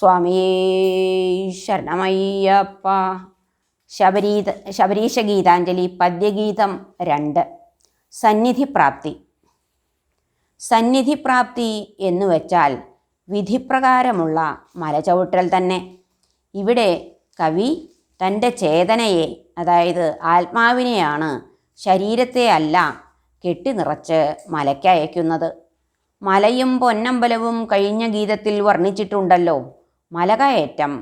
സ്വാമിയേ ശരണമയ്യപ്പ. ശബരീശ ഗീതാഞ്ജലി പദ്യഗീതം 2. സന്നിധിപ്രാപ്തി. സന്നിധിപ്രാപ്തി എന്നു വച്ചാൽ വിധിപ്രകാരമുള്ള മലചവിട്ടൽ തന്നെ. ഇവിടെ കവി തൻ്റെ ചേതനയെ, അതായത് ആത്മാവിനെയാണ്, ശരീരത്തെ അല്ല കെട്ടിനിറച്ച് മലയ്ക്കയക്കുന്നത്. മലയും പൊന്നമ്പലവും കഴിഞ്ഞ ഗീതത്തിൽ വർണ്ണിച്ചിട്ടുണ്ടല്ലോ. മലകയറ്റം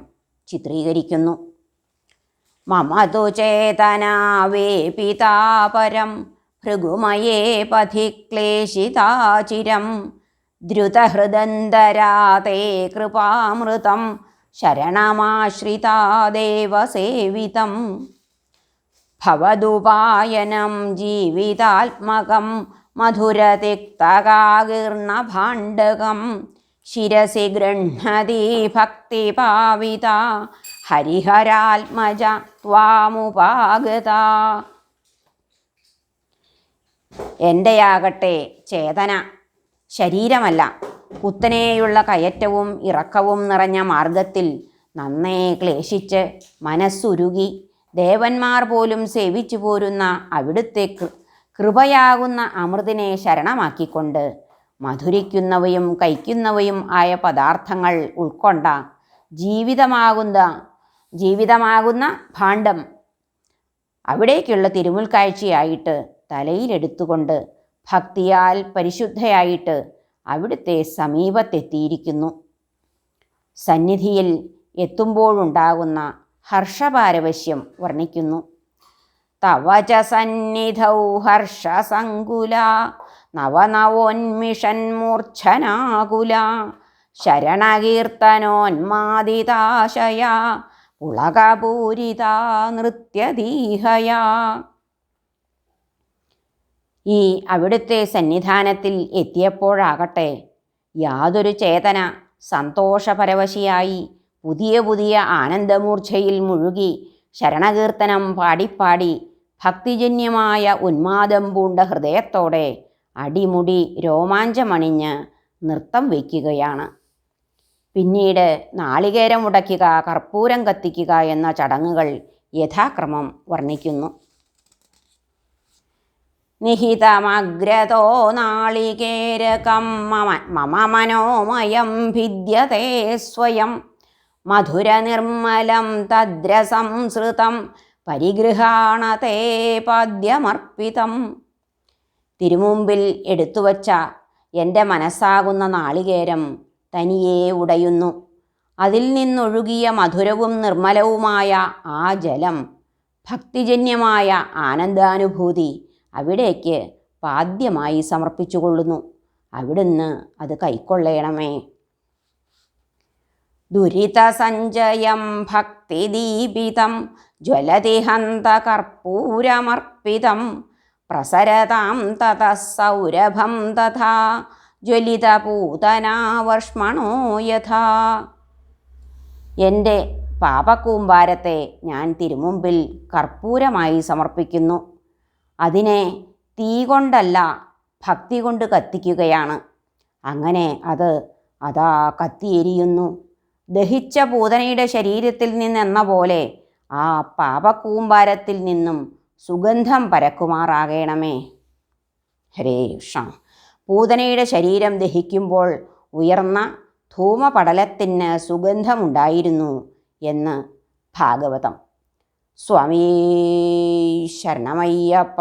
ചിത്രീകരിക്കുന്നു. മമതു ചേതനാവേ പിതാപരം ഭൃഗുമയേ പഥി ക്ലേശിതാചിരം ദ്രുതഹൃദന്തരാതേ കൃപാമൃതം ശരണമാശ്രിതാ ദേവസേവിതം ഭവദുപായനം ജീവിതാത്മകം മധുരതിക്തകാകീർണഭാണ്ഡകം ശിരസി ഗൃഹ്ണതി ഭക്തിപാവിത ഹരിഹരാത്മജ ത്വാമുപാഗത. എൻ്റെയാകട്ടെ ചേതന ശരീരമല്ല. കുത്തനെയുള്ള കയറ്റവും ഇറക്കവും നിറഞ്ഞ മാർഗത്തിൽ നന്നേ ക്ലേശിച്ച് മനസ്സുരുകി ദേവന്മാർ പോലും സേവിച്ചു പോരുന്ന അവിടുത്തെ കൃപയാകുന്ന അമൃതിനെ ശരണമാക്കിക്കൊണ്ട് മധുരിക്കുന്നവയും കഴിക്കുന്നവയും ആയ പദാർത്ഥങ്ങൾ ഉൾക്കൊണ്ട ജീവിതമാകുന്ന ഭാണ്ഡം അവിടേക്കുള്ള തിരുമുൽക്കാഴ്ചയായിട്ട് തലയിലെടുത്തുകൊണ്ട് ഭക്തിയാൽ പരിശുദ്ധയായിട്ട് അവിടുത്തെ സമീപത്തെത്തിയിരിക്കുന്നു. സന്നിധിയിൽ എത്തുമ്പോഴുണ്ടാകുന്ന ഹർഷപാരവശ്യം വർണ്ണിക്കുന്നു. തവച സന്നിധൗ ഹർഷസങ്കുല നവനവോന്മിഷന്മൂർച്ഛനാകുല ശരണകീർത്തനോന്മാദിതാശയ പുളകപൂരിത നൃത്യദീഹയാ. ഈ അവിടുത്തെ സന്നിധാനത്തിൽ എത്തിയപ്പോഴാകട്ടെ യാതൊരു ചേതന സന്തോഷപരവശിയായി പുതിയ പുതിയ ആനന്ദമൂർച്ഛയിൽ മുഴുകി ശരണകീർത്തനം പാടിപ്പാടി ഭക്തിജന്യമായ ഉന്മാദം പൂണ്ട ഹൃദയത്തോടെ അടിമുടി രോമാഞ്ചമണിഞ്ഞ് നൃത്തം വയ്ക്കുകയാണ്. പിന്നീട് നാളികേരം ഉടയ്ക്കുക, കർപ്പൂരം കത്തിക്കുക എന്ന ചടങ്ങുകൾ യഥാക്രമം വർണ്ണിക്കുന്നു. നിഹിതമഗ്രതോ നാളികേരകം മമ മനോമയം ഭിദ്യതേ സ്വയം മധുരനിർമ്മലം തദ്രസംസൃതം പരിഗൃഹാണതേ പാദ്യമർപ്പിതം. തിരുമുമ്പിൽ എടുത്തുവച്ച എൻ്റെ മനസ്സാകുന്ന നാളികേരം തനിയെ ഉടയുന്നു. അതിൽ നിന്നൊഴുകിയ മധുരവും നിർമ്മലവുമായ ആ ജലം, ഭക്തിജന്യമായ ആനന്ദാനുഭൂതി അവിടേക്ക് പാദ്യമായി സമർപ്പിച്ചുകൊള്ളുന്നു. അവിടുന്ന് അത് കൈക്കൊള്ളണമേ. ദുരിതസഞ്ചയം ഭക്തിദീപിതം ജ്വലതിഹന്ത കർപ്പൂരമർപ്പിതം പ്രസരതാം തതഃ സൗരഭം തഥാ ജ്വലിതപൂതനാവർഷ്മണോ യഥാ. എൻ്റെ പാപക്കൂമ്പാരത്തെ ഞാൻ തിരുമുമ്പിൽ കർപ്പൂരമായി സമർപ്പിക്കുന്നു. അതിനെ തീ കൊണ്ടല്ല ഭക്തി കൊണ്ട് കത്തിക്കുകയാണ്. അങ്ങനെ അതാ കത്തിയെരിയുന്നു. ദഹിച്ച പൂതനയുടെ ശരീരത്തിൽ നിന്നെന്ന പോലെ ആ പാപക്കൂമ്പാരത്തിൽ നിന്നും സുഗന്ധം പരക്കുമാറാകണമേ. ഹരേ കൃഷ്ണ. പൂതനയുടെ ശരീരം ദഹിക്കുമ്പോൾ ഉയർന്ന ധൂമപടലത്തിന് സുഗന്ധമുണ്ടായിരുന്നു എന്ന് ഭാഗവതം. സ്വാമിയേ ശരണമയ്യപ്പ.